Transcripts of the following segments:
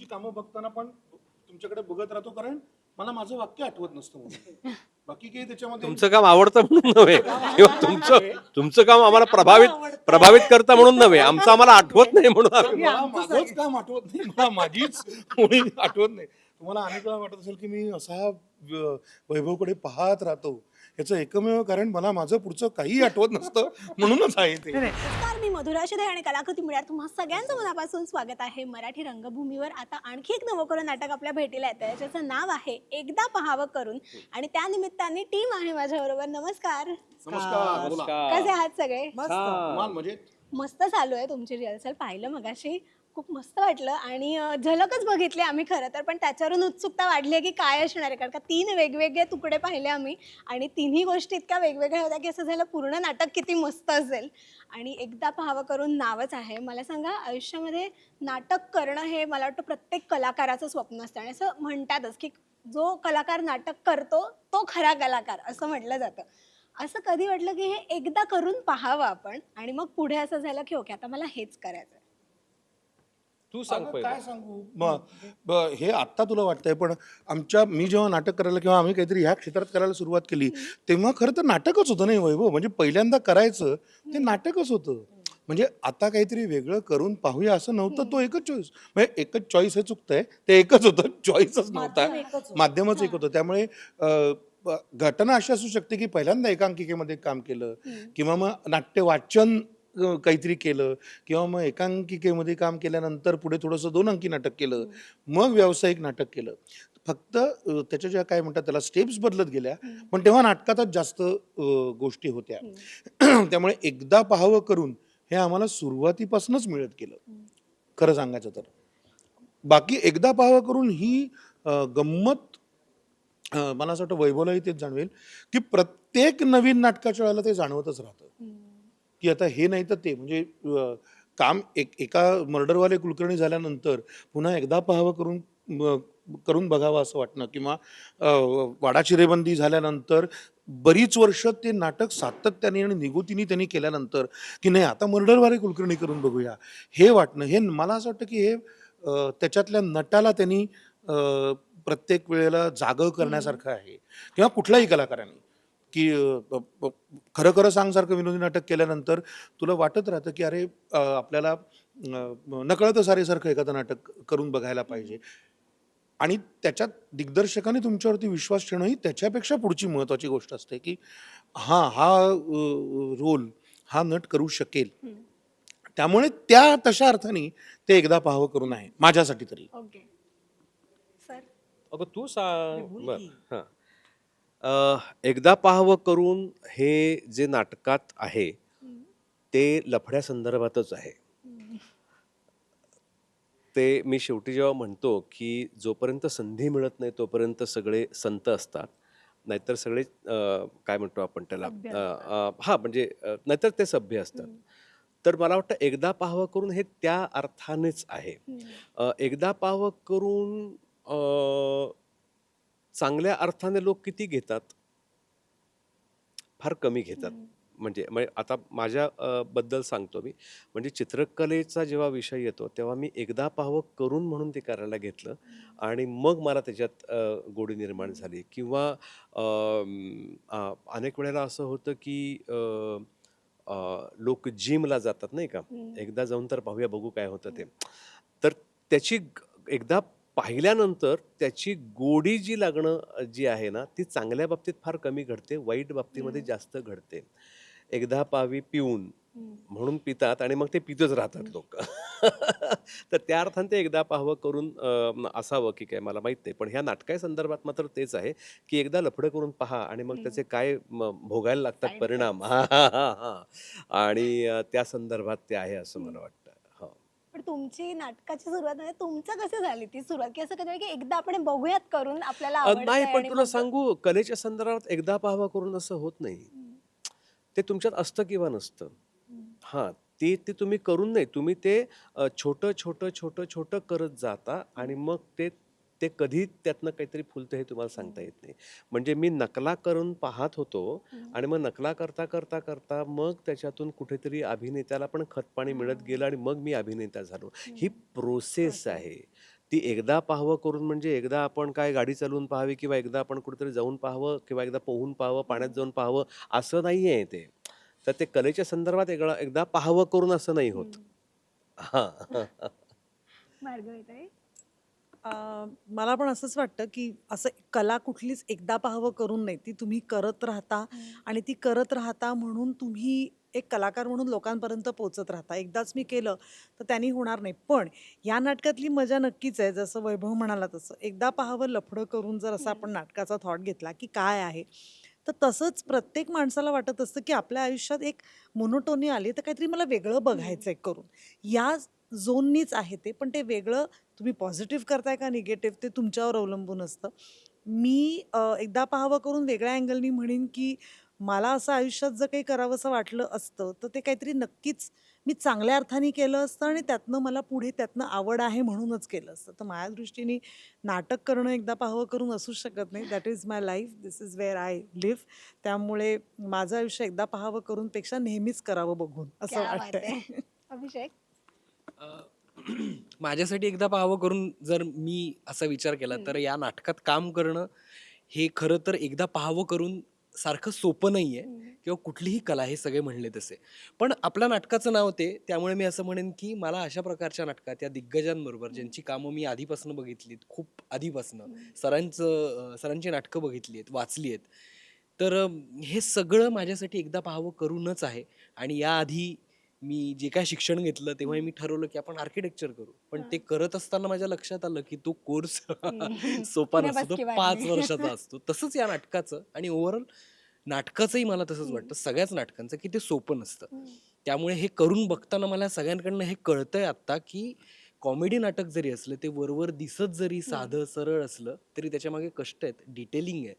कामं बघताना पण तुमच्याकडे बघत राहतो, कारण मला माझं वाक्य आठवत नसतं म्हणून. बाकी काही त्याच्यामध्ये तुमचं काम आवडतं म्हणून नव्हे किंवा तुमचं काम आम्हाला प्रभावित करतं म्हणून नव्हे, आमचं आम्हाला आठवत नाही म्हणून मला माझंच काम आठवत नाही, मला माझीच मुळी आठवत नाही. तुम्हाला अनेक वेळा वाटत असेल की मी असा वैभवकडे पाहत राहतो, याचं एकमेव कारण मला माझं पुढचं काही आठवत नसतं म्हणूनच आहे ते. नमस्कार, मी मधुरा शिधे आणि कलाकृती मिळ्यात तुम्हा सगळ्यांचं मनापासून स्वागत आहे. मराठी रंगभूमीवर आता आणखी एक नवकरण नाटक आपल्या भेटीला येतं, ज्याचं नाव आहे एकदा पहावं करून, आणि त्या निमित्ताने टीम आहे माझ्याबरोबर. नमस्कार. नमस्कार, बोला. कसे आहात सगळे? कमाल, म्हणजे मस्त चालू आहे तुमची रिहर्सल. पाहिलं मगाशी, खूप मस्त वाटलं आणि झलकच बघितली आम्ही खरं तर, पण त्याच्यावरून उत्सुकता वाढली आहे की काय असणार आहे, कारण का 3 वेगवेगळे तुकडे पाहिले आम्ही आणि तिन्ही गोष्टी इतक्या वेगवेगळ्या होत्या की असं झालं पूर्ण नाटक किती मस्त असेल. आणि एकदा पहावं करून नावच आहे. मला सांगा, आयुष्यामध्ये नाटक करणं हे मला वाटतं प्रत्येक कलाकाराचं स्वप्न असतं, आणि असं म्हणतातच की जो कलाकार नाटक करतो तो खरा कलाकार असं म्हटलं जातं. असं कधी वाटलं की हे एकदा करून पाहावं आपण, आणि मग पुढे असं झालं की ओके आता मला हेच करायचं? तू सांग अगं, पहिलं. काय सांगू, हे आत्ता तुला वाटतंय, पण मी जेव्हा नाटक करायला किंवा आम्ही काहीतरी ह्या क्षेत्रात करायला सुरुवात केली, तेव्हा खरं तर नाटकच होतं नाही वैभव. म्हणजे पहिल्यांदा करायचं ते नाटकच होतं. म्हणजे आता काहीतरी वेगळं करून पाहूया असं नव्हतं. तो एकच चॉईस, म्हणजे एकच चॉईस हे चुकतंय, ते एकच होतं, चॉईसच नव्हता, माध्यमच एक होतं. त्यामुळे घटना अशी असू शकते की पहिल्यांदा एकांकिकेमध्ये काम केलं, किंवा मग नाट्य वाचन काहीतरी केलं, किंवा मग एकांकिकेमध्ये काम केल्यानंतर पुढे थोडंसं 2 अंकी नाटक केलं, मग व्यावसायिक नाटक केलं. फक्त त्याच्या ज्या काय म्हणतात त्याला स्टेप्स बदलत गेल्या, पण तेव्हा नाटकातच जास्त गोष्टी होत्या. त्यामुळे एकदा पहावं करून हे आम्हाला सुरुवातीपासूनच मिळत गेलं, खरं सांगायचं तर. बाकी एकदा पहावं करून ही गंमत मला असं वाटतं वैभवलाही तेच जाणवेल, की प्रत्येक नवीन नाटकाच्या वेळेला ते जाणवतच राहतं की आता हे नाही तर ते. म्हणजे काम एका मर्डरवाले कुलकर्णी झाल्यानंतर पुन्हा एकदा पहावं करून बघावं असं वाटणं, किंवा वाडा चिरेबंदी झाल्यानंतर बरीच वर्ष ते नाटक सातत्याने आणि निगुतीने त्यांनी केल्यानंतर की नाही आता मर्डरवाले कुलकर्णी करून बघूया हे वाटणं, हे मला असं वाटतं की हे त्याच्यातल्या नटाला त्यांनी प्रत्येक वेळेला जागं करण्यासारखं आहे, किंवा कुठल्याही कलाकारांनी. की खरं खरं सांग सारखं विनोदी नाटक केल्यानंतर तुला वाटत राहतं की अरे आपल्याला नकळत सारेसारखं एखादं नाटक करून बघायला पाहिजे, आणि त्याच्यात दिग्दर्शकाने तुमच्यावरती विश्वास ठेवणं ही त्याच्यापेक्षा पुढची महत्वाची गोष्ट असते की हा रोल हा नट करू शकेल. त्यामुळे त्या तशा अर्थाने ते एकदा पाहावं करून आहे माझ्यासाठी तरी. Okay sir. अगं तू सांग. हां. एकदा पाहावं करून हे जे नाटकात आहे ते लफड्या संदर्भातच आहे. ते मी शेवटी जेव्हा म्हणतो की जोपर्यंत संधी मिळत नाही तोपर्यंत सगळे संत असतात, नाहीतर सगळे काय म्हणतो आपण त्याला, हां म्हणजे नाहीतर ते सभ्य असतात. तर मला वाटतं एकदा पाहावं करून हे त्या अर्थानेच आहे. एकदा पाहावं करून चांगल्या अर्थाने लोक किती घेतात? फार कमी घेतात. म्हणजे आता माझ्या बद्दल सांगतो मी. म्हणजे चित्रकलेचा जेव्हा विषय येतो तेव्हा मी एकदा पाहावं करून म्हणून ते करायला घेतलं, आणि मग मला त्याच्यात गोडी निर्माण झाली. किंवा अनेक वेळेला असं होतं की लोक जिमला जातात नाही का, एकदा जाऊन तर पाहूया बघू काय होतं ते. तर त्याची एकदा पाहिल्यानंतर त्याची गोडी जी लागणं जी आहे ना, ती चांगल्या बाबतीत फार कमी घडते, वाईट बाबतीमध्ये जास्त घडते. एकदा पाहावी पिऊन म्हणून पितात आणि मग ते पितच राहतात लोक. तर त्या अर्थाने ते एकदा पाहावं करून असावं की काय मला माहित नाही, पण ह्या नाटका संदर्भात मात्र तेच आहे की एकदा लफडं करून पहा आणि मग त्याचे काय भोगायला लागतात परिणाम. हा हा हा हा. आणि त्या संदर्भात ते आहे असं मला वाटतं. हो. पण तुमची नाटकाची सुरुवात म्हणजे तुमचं कसं झाली ती सुरुवात, की असं कधी की एकदा आपण बघूयात करून आपल्याला नाही, आवडतंय पण आणि तुला मग सांगू, कलेच्या संदर्भात एकदा पाहावा करून असं होत नाही. ते तुमच्यात असतं किंवा नसतं. हां, ते ते तुम्ही करून नाही. तुम्ही ते छोटं, छोटं, छोटं, छोटं करत जाता, आणि मग ते ते कधी त्यातनं काहीतरी फुलतं हे तुम्हाला सांगता येत नाही. म्हणजे मी नकला करून पाहत होतो, आणि मग नकला करता, करता, करता मग त्याच्यातून कुठेतरी अभिनेत्याला पण खतपाणी मिळत गेलं, आणि मग मी अभिनेता झालो. ही प्रोसेस आहे. ती एकदा पाहावं करून म्हणजे एकदा आपण काय गाडी चालवून पाहावी किंवा एकदा आपण कुठेतरी जाऊन पाहावं किंवा एकदा पोहून पाहावं, पाण्यात जाऊन पाहावं असं नाही आहे ते. तर ते कलेच्या संदर्भात एकदा पाहावं करून असं नाही होत. हां. भार्गवीताई? मला पण असंच वाटतं, की असं कला कुठलीच एकदा पाहावं करून नाही. ती तुम्ही करत राहता आणि ती करत राहता म्हणून तुम्ही एक कलाकार म्हणून लोकांपर्यंत पोहोचत राहता. एकदाच मी केलं तर त्यांनी होणार नाही. पण या नाटकातली मजा नक्कीच आहे, जसं वैभव म्हणाला तसं. एकदा पाहावं लफडं करून जर असा आपण नाटकाचा थॉट घेतला, की काय आहे? तर तसंच प्रत्येक माणसाला वाटत असतं, की आपल्या आयुष्यात एक मोनोटोनी आली तर काहीतरी मला वेगळं बघायचंय करून. या झोननीच आहे ते, पण ते वेगळं तुम्ही पॉझिटिव्ह करताय का निगेटिव्ह ते तुमच्यावर अवलंबून असतं. मी एकदा पाहावं करून वेगळ्या अँगलनी म्हणेन, की मला असं आयुष्यात जर काही करावंसं वाटलं असतं, तर ते काहीतरी नक्कीच मी चांगल्या अर्थाने केलं असतं आणि त्यातनं मला पुढे त्यातनं आवड आहे म्हणूनच केलं असतं. तर माझ्या दृष्टीने नाटक करणं एकदा पाहावं करून असूच शकत नाही. That is my life. This is where I live. त्यामुळे माझं आयुष्य एकदा पाहावं करून पेक्षा नेहमीच करावं बघून असं क्या बात वाटतंय. आहे. अभिषेक? अ, माझ्यासाठी एकदा पाहावं करून जर मी असा विचार केला तर या नाटकात काम करणं हे खरं तर एकदा पाहावं करून सारखं सोपं नाहीये किंवा कुठलीही कला हे सगळे म्हणले तसे. पण आपल्या नाटकाचं नाव ते, त्यामुळे मी असं म्हणेन की मला अशा प्रकारच्या नाटकात या दिग्गजांबरोबर ज्यांची कामं मी आधीपासून बघितलीत, खूप आधीपासनं सरांची नाटकं बघितली आहेत, वाचली आहेत. तर हे सगळं माझ्यासाठी एकदा पाहावं करूनच आहे. आणि याआधी मी जे काय शिक्षण घेतलं तेव्हा मी ठरवलं की आपण आर्किटेक्चर करू. पण ते करत असताना माझ्या लक्षात आलं की तो कोर्स सोपा नसतो, तो नभसकी 5 वाटली. वर्षाचा असतो. तसंच या नाटकाचं आणि ओव्हरऑल नाटकाचंही मला तसंच वाटतं, सगळ्याच नाटकांचं, की ते सोपं नसतं. त्यामुळे हे करून बघताना मला सगळ्यांकडनं हे कळतंय आत्ता, की कॉमेडी नाटक जरी असलं, ते वरवर दिसत जरी साधं सरळ असलं, तरी त्याच्यामागे कष्ट आहेत, डिटेलिंग आहे.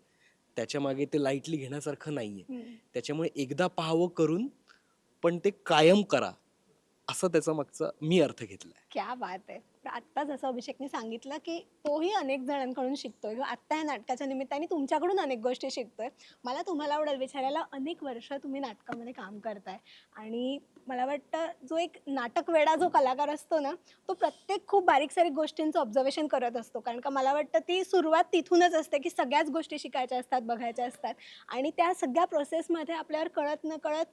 त्याच्यामागे ते लाईटली घेण्यासारखं नाहीये. त्याच्यामुळे एकदा पाहावं करून, पण ते कायम करा, असं त्याचा मागचा मी अर्थ घेतलाय. क्या बात आहे. तर आत्ता जसं अभिषेकने सांगितलं, की तोही अनेक जणांकडून शिकतोय किंवा आत्ता या नाटकाच्या निमित्ताने तुमच्याकडून अनेक गोष्टी शिकतोय. मला तुम्हाला आवडेल विचारायला, अनेक वर्ष तुम्ही नाटकामध्ये काम करताय आणि मला वाटतं जो एक नाटक वेडा जो कलाकार असतो ना, तो प्रत्येक खूप बारीक-सारीक गोष्टींचं ऑब्झर्वेशन करत असतो. कारण का मला वाटतं ती सुरुवात तिथूनच असते, की सगळ्याच गोष्टी शिकायच्या असतात, बघायच्या असतात आणि त्या सगळ्या प्रोसेसमध्ये आपल्यावर कळत-नकळत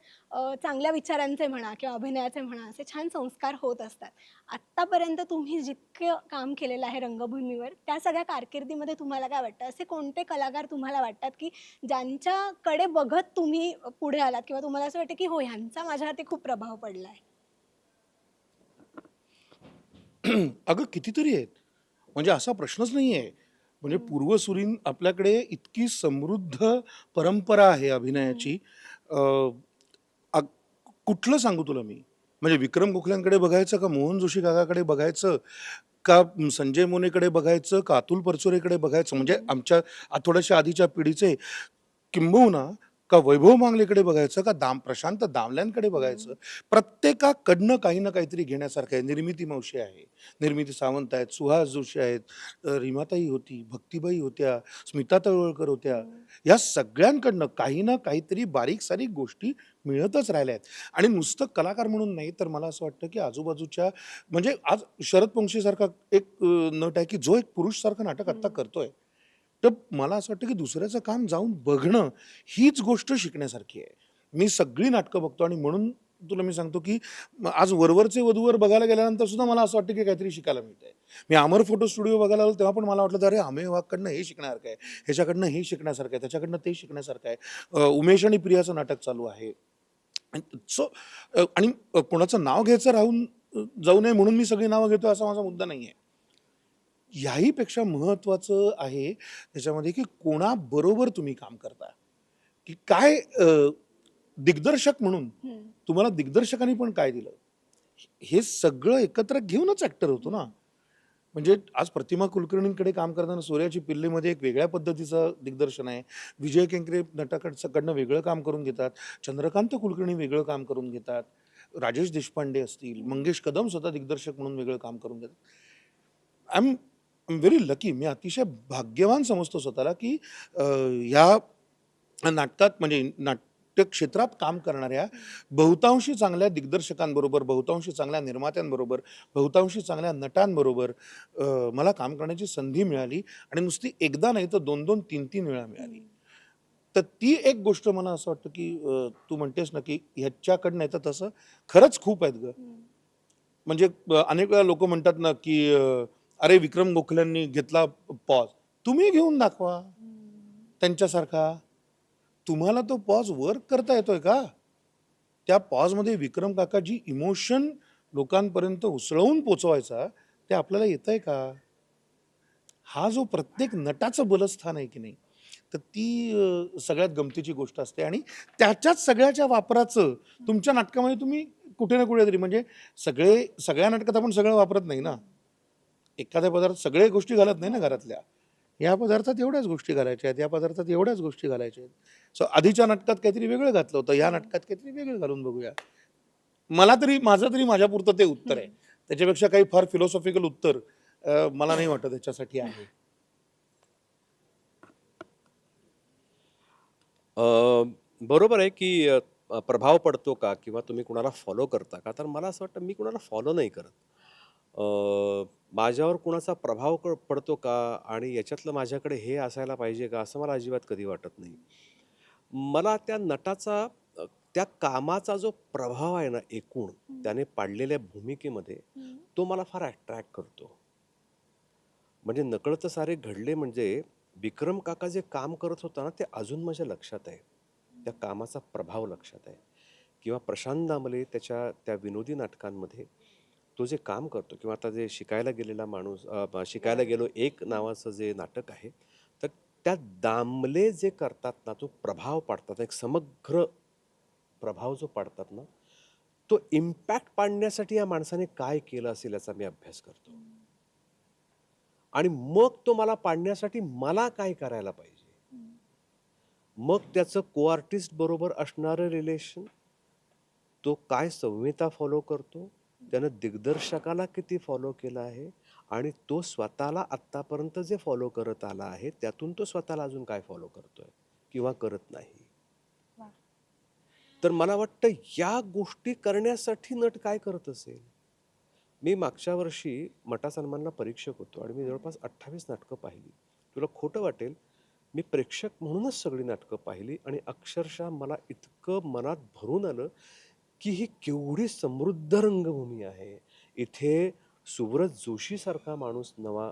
चांगल्या विचारांचे म्हणा किंवा अभिनयाचे म्हणा, असे छान संस्कार होत असतात. आत्तापर्यंत तुम्ही जितकं काम केलेलं आहे रंगभूमीवर, त्या सगळ्या कारकिर्दीमध्ये तुम्हाला काय वाटतं? असे कोणते कलाकार तुम्हाला वाटतात, की ज्यांच्याकडे बघत तुम्ही पुढे आलात किंवा तुम्हाला असं वाटतं, की हो ह्यांचा माझ्यावरती खूप प्रभाव पडला आहे? अगं कितीतरी आहेत. म्हणजे असा प्रश्नच नाही आहे. म्हणजे पूर्वसुरीन आपल्याकडे इतकी समृद्ध परंपरा आहे अभिनयाची. अ, अग कुठलं सांगू तुला मी? म्हणजे विक्रम गोखल्यांकडे बघायचं का मोहन जोशी काकाकडे बघायचं का संजय मोनेकडे बघायचं का अतुल परचुरेकडे बघायचं म्हणजे आमच्या थोड्याशा आधीच्या पिढीचे किंबहुना का वैभव मांगलेकडे बघायचं का प्रशांत दामल्यांकडे बघायचं प्रत्येकाकडनं काही ना काहीतरी घेण्यासारखं आहे. निर्मिती मावशी आहे, निर्मिती सावंत आहेत, सुहास जोशी आहेत, रीमाताई होती, भक्तीबाई होत्या, स्मिता तळवळकर होत्या. या सगळ्यांकडनं काही ना काहीतरी बारीक सारीक गोष्टी मिळतच राहिल्या आहेत. आणि नुसतं कलाकार म्हणून नाही तर मला असं वाटतं की आजूबाजूच्या म्हणजे आज शरद पंक्षीसारखा एक नट आहे की जो एक पुरुषसारखं नाटक आत्ता करतोय. तर मला असं वाटतं की दुसऱ्याचं काम जाऊन बघणं हीच गोष्ट शिकण्यासारखी आहे. मी सगळी नाटकं बघतो आणि म्हणून तुला मी सांगतो की आज वरवरचे वधूवर बघायला गेल्यानंतर सुद्धा मला असं वाटतं की काहीतरी शिकायला मिळतंय. मी अमर फोटो स्टुडिओ बघायला आलो तेव्हा पण मला वाटलं अरे अमेय वाघकडनं हे शिकण्यासारखं आहे, ह्याच्याकडनं हे शिकण्यासारखं आहे, त्याच्याकडनं ते शिकण्यासारखं आहे. उमेश आणि प्रियाचं नाटक चालू आहे. सो आणि कोणाचं नाव घ्यायचं राहून जाऊ नये म्हणून मी सगळी नावं घेतो असा माझा मुद्दा नाही आहे. याही पेक्षा महत्त्वाचं आहे त्याच्यामध्ये की कोणाबरोबर तुम्ही काम करता, की काय दिग्दर्शक म्हणून तुम्हाला दिग्दर्शकांनी पण काय दिलं, हे सगळं एकत्र घेऊनच ॲक्टर होतो ना. म्हणजे आज प्रतिमा कुलकर्णींकडे काम करताना सूर्याची पिल्लीमध्ये एक वेगळ्या पद्धतीचं दिग्दर्शन आहे. विजय केंकरे नटाकडनं वेगळं काम करून घेतात, चंद्रकांत कुलकर्णी वेगळं काम करून घेतात, राजेश देशपांडे असतील, मंगेश कदम स्वतः दिग्दर्शक म्हणून वेगळं काम करून घेतात. I am very lucky. मी अतिशय भाग्यवान समजतो स्वतःला की ह्या नाटकात म्हणजे नाट्य क्षेत्रात काम करणाऱ्या बहुतांशी चांगल्या दिग्दर्शकांबरोबर, बहुतांशी चांगल्या निर्मात्यांबरोबर, बहुतांशी चांगल्या नटांबरोबर मला काम करण्याची संधी मिळाली आणि नुसती एकदा नाही तर 2-2, 3-3 वेळा मिळाली. तर ती एक गोष्ट मला असं वाटतं की तू म्हणतेस ना की ह्याच्याकडनं येतं तसं खरंच खूप आहेत ग. म्हणजे अनेक वेळा लोक म्हणतात ना की अरे विक्रम गोखल्यांनी घेतला पॉज, तुम्ही घेऊन दाखवा त्यांच्यासारखा. तुम्हाला तो पॉज वर्क करता येतोय का? त्या पॉजमध्ये विक्रम काका जी इमोशन लोकांपर्यंत उसळवून पोचवायचा ते आपल्याला येतंय का? हा जो प्रत्येक नटाचं बलस्थान आहे की नाही, तर ती सगळ्यात गमतीची गोष्ट असते आणि त्याच्याच सगळ्याच्या वापराचं तुमच्या नाटकामध्ये तुम्ही कुठे ना कुठेतरी म्हणजे सगळ्या नाटकात आपण सगळं वापरत नाही ना. एखाद्या पदार्थात सगळ्या गोष्टी घालत नाही ना घरातल्या. या पदार्थात एवढ्याच गोष्टी घालायच्या आहेत, या पदार्थात एवढ्याच गोष्टी घालायच्या आहेत. सो आधीच्या नाटकात काहीतरी वेगळं घातलं होतं, या नाटकात काहीतरी वेगळं घालून बघूया. माझं तरी माझ्यापुरतं ते उत्तर आहे. त्याच्यापेक्षा काही फार फिलॉसॉफिकल उत्तर मला नाही वाटत त्याच्यासाठी आहे. बरोबर आहे की प्रभाव पडतो का किंवा तुम्ही कुणाला फॉलो करता का? तर मला असं वाटतं मी कुणाला फॉलो नाही करत. माझ्यावर कुणाचा प्रभाव पडतो का आणि याच्यातलं माझ्याकडे हे असायला पाहिजे का असं मला अजिबात कधी वाटत नाही. मला त्या नटाचा त्या कामाचा जो प्रभाव आहे ना एकूण त्याने पाडलेल्या भूमिकेमध्ये तो मला फार अट्रॅक्ट करतो. म्हणजे नकळत सारे घडले म्हणजे विक्रम काका जे काम करत होता ना ते अजून माझ्या लक्षात आहे. त्या कामाचा प्रभाव लक्षात आहे. किंवा प्रशांत दामले त्याच्या त्या विनोदी नाटकांमध्ये तो जे काम करतो किंवा आता जे शिकायला गेलेला माणूस शिकायला गेलो एक नावाचं जे नाटक आहे तर त्या दामले जे करतात ना तो प्रभाव पाडतात एक समग्र प्रभाव जो पाडतात ना तो इम्पॅक्ट पाडण्यासाठी या माणसाने काय केलं असेल याचा मी अभ्यास करतो आणि मग तो मला पाडण्यासाठी मला काय करायला पाहिजे मग त्याचं को आर्टिस्ट बरोबर असणारं रिलेशन तो काय संहिता फॉलो करतो त्यानं दिग्दर्शकाला किती फॉलो केलं आहे आणि तो स्वतःला आत्तापर्यंत जे फॉलो करत आला आहे त्यातून तो स्वतःला अजून काय फॉलो करतोय किंवा करत नाही. तर मला वाटतं या गोष्टी करण्यासाठी नट काय करत असेल. मी मागच्या वर्षी मटा सन्मानला परीक्षक होतो आणि मी जवळपास 28 नाटकं पाहिली. तुला खोटं वाटेल मी प्रेक्षक म्हणूनच सगळी नाटकं पाहिली आणि अक्षरशः मला इतकं मनात भरून आलं की ही केवढी समृद्ध रंगभूमी आहे. इथे सुब्रत जोशी सारखा माणूस नवा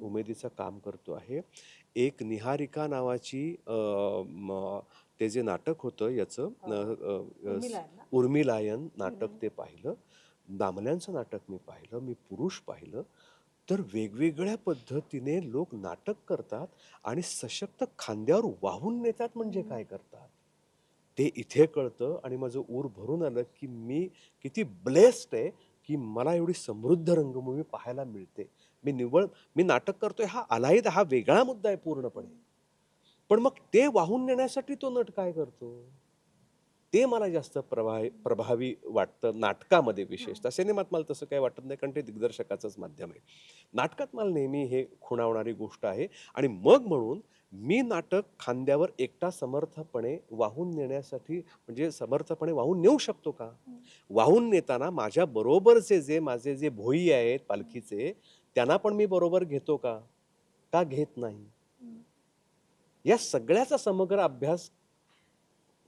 उमेदीचं काम करतो आहे. एक निहारिका नावाची ते जे नाटक होतं याचं उर्मिलायन नाटक ते पाहिलं. दामल्यांचं नाटक मी पाहिलं. मी पुरुष पाहिलं. तर वेगवेगळ्या पद्धतीने लोक नाटक करतात आणि सशक्त खांद्यावर वाहून नेतात म्हणजे काय करतात ते इथे कळतं आणि माझं ऊर भरून आलं की मी किती ब्लेस्ड आहे की मला एवढी समृद्ध रंगभूमी पाहायला मिळते. मी नाटक करतोय हा अलाहिदा हा वेगळा मुद्दा आहे पूर्णपणे. पण मग ते वाहून नेण्यासाठी तो नट काय करतो ते मला जास्त प्रभावी वाटतं नाटकामध्ये विशेषतः. सिनेमात मला तसं काही वाटत नाही कारण ते दिग्दर्शकाचंच माध्यम आहे. नाटकात मला नेहमी हे खुणावणारी गोष्ट आहे आणि मग म्हणून मी नाटक खांद्यावर एकटा समर्थपणे वाहून नेण्यासाठी म्हणजे समर्थपणे वाहून नेऊ शकतो का. वाहून नेताना माझ्या बरोबरचे जे माझे जे भोई आहेत पालखीचे त्यांना पण मी बरोबर घेतो का का घेत नाही. या सगळ्याचा समग्र अभ्यास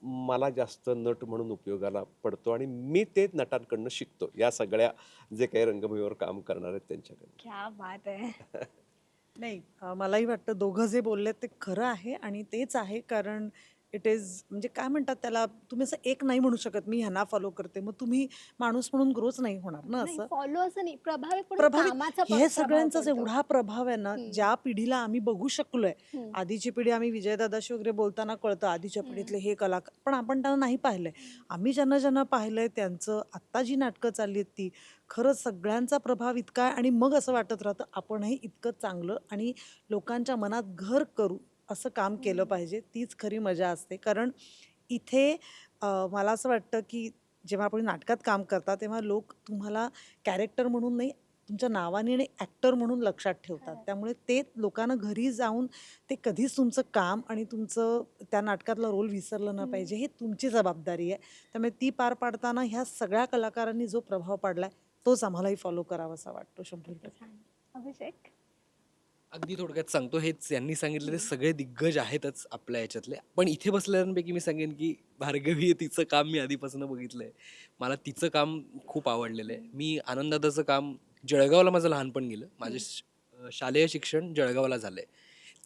मला जास्त नट म्हणून उपयोगाला पडतो आणि मी ते नटांकडनं शिकतो या सगळ्या जे काही रंगभूमीवर काम करणार आहेत त्यांच्याकडनं. क्या बात आहे. नाही मलाही वाटतं दोघं जे बोलले ते खरं आहे आणि तेच आहे कारण इट इज म्हणजे काय म्हणतात त्याला तुम्ही असं एक नाही म्हणू शकत मी ह्यांना फॉलो करते मग तुम्ही माणूस म्हणून ग्रोच नाही होणार ना असं. फॉलो असं नाही प्रभावित प्रभावित हे प्रभाव सगळ्यांचाच पडतो. एवढा प्रभाव आहे ना ज्या पिढीला आम्ही बघू शकलोय आधीची पिढी आम्ही विजयदादाशी वगैरे बोलताना कळतं आधीच्या पिढीतले हे कलाकार पण आपण त्यांना नाही पाहिलंय. आम्ही ज्यांना पाहिलंय त्यांचं आत्ता जी नाटकं चालली आहेत ती खरंच सगळ्यांचा प्रभाव इतका आहे आणि मग असं वाटत राहतं आपणही इतकं चांगलं आणि लोकांच्या मनात घर करू असं काम केलं पाहिजे. तीच खरी मजा असते कारण इथे मला असं वाटतं की जेव्हा आपण नाटकात काम करता तेव्हा लोक तुम्हाला कॅरेक्टर म्हणून नाही तुमच्या नावाने आणि ॲक्टर म्हणून लक्षात ठेवतात. त्यामुळे ते लोकांना घरी जाऊन ते कधीच तुमचं काम आणि तुमचं त्या नाटकातला रोल विसरलं न पाहिजे, हे तुमची जबाबदारी आहे. त्यामुळे ती पार पाडताना ह्या सगळ्या कलाकारांनी जो प्रभाव पाडलाय तोच आम्हालाही फॉलो करावासा वाटतो 100%. छान. अभिषेक? अगदी थोडक्यात सांगतो, हेच यांनी सांगितलं ते सगळे दिग्गज आहेतच आपल्या याच्यातले. पण इथे बसलेल्यांपैकी मी सांगेन की भार्गवी तिचं काम मी आधीपासून बघितलंय. मला तिचं काम खूप आवडलेलं आहे. मी आनंददादाचं काम जळगावला माझं लहानपण गेलं. माझे शालेय शिक्षण जळगावला झालंय.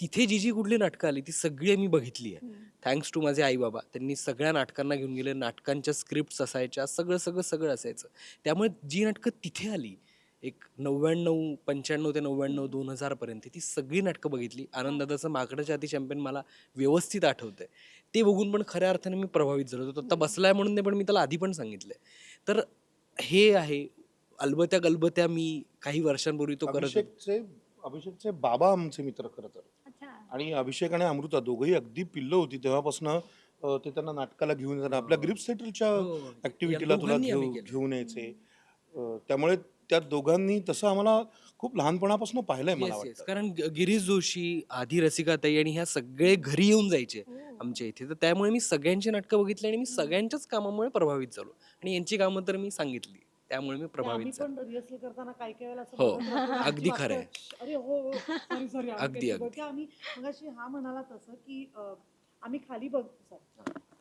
तिथे जी जी कुठली नाटकं आली ती सगळी मी बघितली आहे. थँक्स टू माझे आई बाबा, त्यांनी सगळ्या नाटकांना घेऊन गेले. नाटकांच्या स्क्रिप्ट्स असायच्या, सगळं असायचं. त्यामुळे जी नाटकं तिथे आली एक 95 ते 99 2000 पर्यंत ती सगळी नाटकं बघितली. आनंददादाचं माकडाच्या हाती चॅम्पियन मला व्यवस्थित आठवतंय. ते बघून पण खऱ्या अर्थाने मी प्रभावित झालो होतो. आता बसलाय म्हणून नाही, पण मी त्याला आधी पण सांगितलंय. तर हे आहे. अलबत्या गलबत्या मी काही वर्षांपूर्वी तो करत होतो. अभिषेकचे बाबा आमचे मित्र खरं तर. अच्छा. आणि अभिषेक आणि अमृता दोघंही अगदी पिल्लं होती तेव्हापासून ते त्यांना नाटकाला घेऊन जाणं, आपल्या ग्रिप्स थिएटरच्या हो. ऍक्टिव्हिटीला या तुला दोघांनी आम्ही केलं. घेऊन यायचे. त्यामुळे त्या दोघांनी तसं आम्हाला खूप लहानपणापासून पाहिलंय मला Yes, yes. वाटतं. कारण गिरीश जोशी, आधी रसिकाताई आणि ह्या सगळे घरी येऊन जायचे आमच्या इथे. तर त्यामुळे मी सगळ्यांची नाटकं बघितली आणि मी सगळ्यांच्याच कामामुळे प्रभावित झालो. आणि यांची कामं तर मी सांगितली, त्यामुळे मी प्रभावित झालो. पण रिहर्सल करताना काही काही वेळेला असं हो, बघत राहतो ना, अगदी की खरं आहे. वाटतं, अरे हो सॉरी अगदी, अगदी. आम्ही मगाशी हा म्हणाला तसं की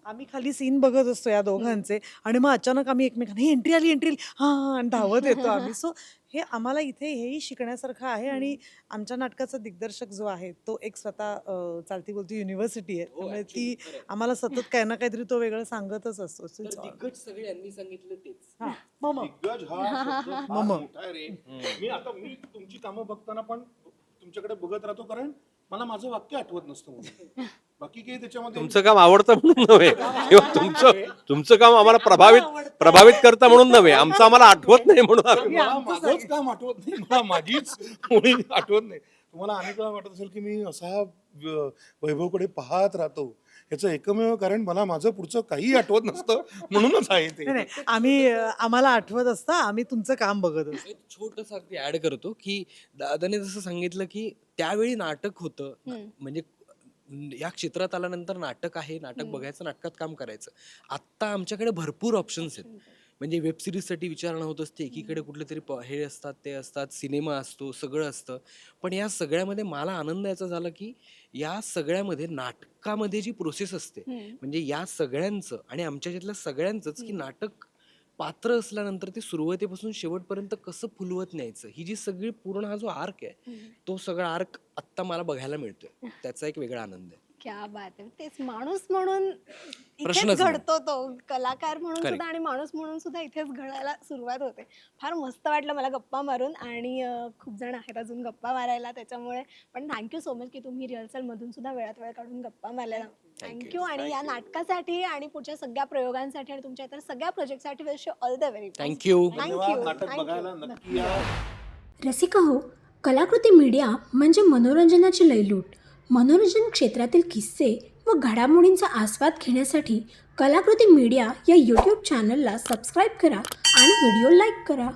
आम्ही खाली सीन बघत असतो या दोघांचे आणि मग अचानक आम्ही एकमेकांना एंट्री आली हा आणि धावत येतो आम्ही. सो हे आम्हाला इथे हेही शिकण्यासारखं आहे. आणि आमच्या नाटकाचा दिग्दर्शक जो आहे तो एक स्वतः चालती बोलती युनिव्हर्सिटी आहे. त्यामुळे ती आम्हाला सतत काही ना काहीतरी तो वेगळं सांगतच असतो. So it's all- दिग्गज सगळे यांनी सांगितलं तेच. हा, मग दिग्गज हा शब्द फार मोठा आहे रे. मी तुमची कामं बघताना पण तुमच्याकडे बघत राहतो, कारण मला माझं वाक्य आठवत नसतं म्हणून. बाकी काही त्याच्यामध्ये तुमचं काम आवडतं म्हणून नव्हे, किंवा तुमचं काम आम्हाला प्रभावित करता म्हणून नव्हे, आमचं आम्हाला आठवत नाही म्हणून आम्ही- मला माझंच काम आठवत नाही, मला माझीच कोणी आठवत नाही. तुम्हाला अनेक वेळा वाटत असेल की मी असा वैभवकडे पाहत राहतो. याचं एकमेव कारण मला माझं पुढचं काही आठवत नसतं म्हणूनच आहे ते. नाही, आम्हाला आठवत असतं, आम्ही तुमचं काम बघत असतो. एक छोटंसं अगदी ऍड करतो की दादाने जसं सांगितलं की त्यावेळी नाटक होतं. म्हणजे या क्षेत्रात आल्यानंतर नाटक आहे, नाटक बघायचं, नाटकात काम करायचं. आत्ता आमच्याकडे भरपूर ऑप्शन्स आहेत. म्हणजे वेब सिरीजसाठी विचारणा होत असते, एकीकडे कुठले तरी हे असतात, ते असतात, सिनेमा असतो, सगळं असतं. पण या सगळ्यामध्ये मला आनंद याचा झाला की या सगळ्यामध्ये नाटकामध्ये जी प्रोसेस असते, म्हणजे या सगळ्यांचं आणि आमच्या याच्यातल्या सगळ्यांचंच, की नाटक पात्र असल्यानंतर ते सुरुवातीपासून शेवटपर्यंत कसं फुलवत न्यायचं, ही जी सगळी पूर्ण हा जो आर्क आहे, तो सगळा आर्क आत्ता मला बघायला मिळतोय. त्याचा एक वेगळा आनंद आहे. क्या बात आहे. तेच माणूस म्हणून इथेच प्रश्नच नाही. घडतो तो, कलाकार म्हणून Correct. सुद्धा आणि माणूस म्हणून सुद्धा इथेच घडायला सुरुवात होते. फार मस्त वाटलं मला गप्पा मारून. आणि खूप जण आहेत अजून गप्पा मारायला, त्याच्यामुळे पण थँक्यू सो मच की तुम्ही रिहर्सल मधून सुद्धा वेळात वेळ काढून गप्पा मारल्या. थँक्यू. आणि या नाटकासाठी आणि पुढच्या सगळ्या प्रयोगांसाठी आणि तुमच्या इतर सगळ्या प्रोजेक्टसाठी wish you all the very best. Thank you. धन्यवाद. नाटक बघायला नक्की या. रसिका हो, कलाकृती मीडिया म्हणजे मनोरंजनाची लयलूट. मनोरंजन क्षेत्रातील किस्से व घडामोडींचा आस्वाद घेण्यासाठी कलाकृती मीडिया या यूट्यूब चॅनलला सबस्क्राईब करा आणि व्हिडिओ लाईक करा.